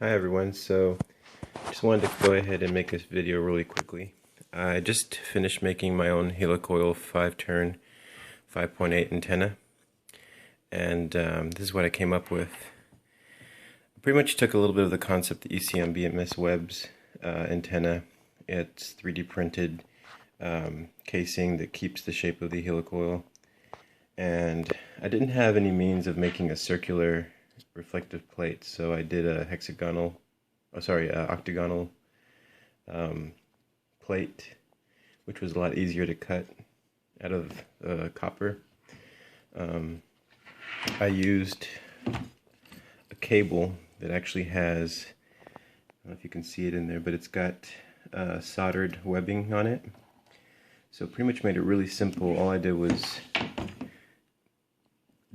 Hi everyone, so just wanted to go ahead and make this video really quickly. I just finished making my own helicoil 5-turn 5.8 antenna, and this is what I came up with. I pretty much took a little bit of the concept that you see on BMS Web's antenna. It's 3D printed casing that keeps the shape of the helicoil, and I didn't have any means of making a circular reflective plate, so I did a octagonal plate, which was a lot easier to cut out of copper. I used a cable that actually has, I don't know if you can see it in there, but it's got soldered webbing on it. So pretty much made it really simple. All I did was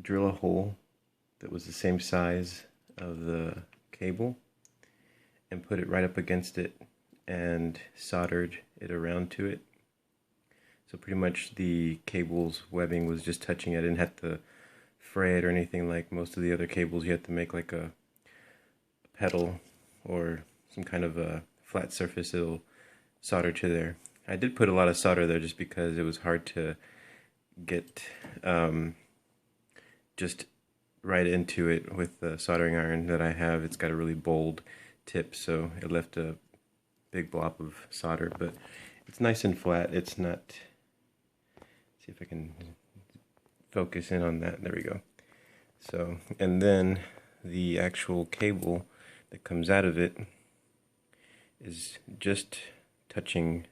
drill a hole that was the same size of the cable and put it right up against it and soldered it around to it. So pretty much the cable's webbing was just touching it. I didn't have to fray it or anything like most of the other cables. You have to make like a pedal or some kind of a flat surface that'll solder to there. I did put a lot of solder there just because it was hard to get just right into it with the soldering iron that I have. It's got a really bold tip, so it left a big blob of solder, but it's nice and flat. It's not, see if I can focus in on that. There we go. So, and then the actual cable that comes out of it is just touching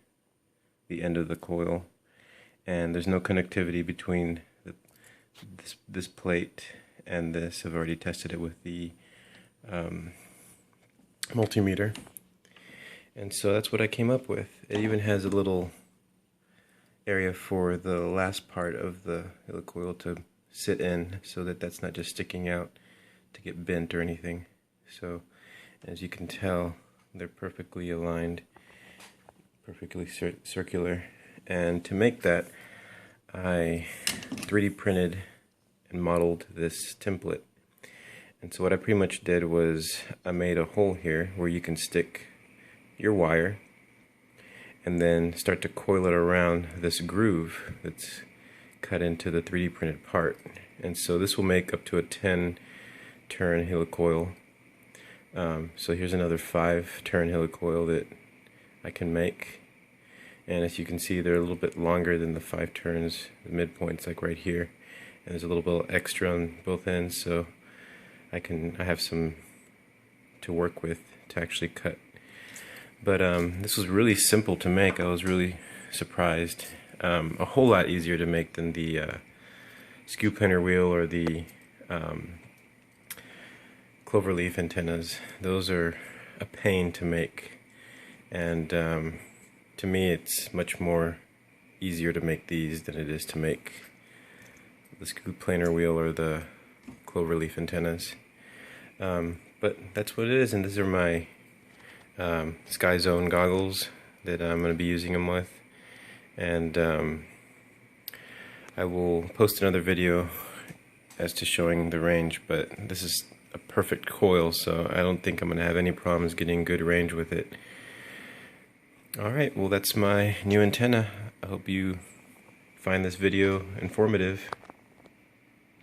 the end of the coil, and there's no connectivity between this plate and this. I've already tested it with the multimeter, and so that's what I came up with. It even has a little area for the last part of the helicoil to sit in, so that that's not just sticking out to get bent or anything. So as you can tell, they're perfectly aligned, perfectly circular, and to make that I 3D printed and modeled this template. And so what I pretty much did was I made a hole here where you can stick your wire and then start to coil it around this groove that's cut into the 3D printed part. And so this will make up to a 10-turn helicoil. So here's another 5-turn helicoil that I can make. And as you can see, they're a little bit longer than the 5 turns. The midpoint's like right here, and there's a little bit extra on both ends, so I have some to work with to actually cut. But this was really simple to make. I was really surprised. A whole lot easier to make than the skew planer wheel or the cloverleaf antennas. Those are a pain to make, and to me it's much more easier to make these than it is to make the skew planer wheel or the cloverleaf antennas. But that's what it is, and these are my Sky Zone goggles that I'm going to be using them with. And I will post another video as to showing the range, but this is a perfect coil, so I don't think I'm going to have any problems getting good range with it. Alright, well that's my new antenna. I hope you find this video informative.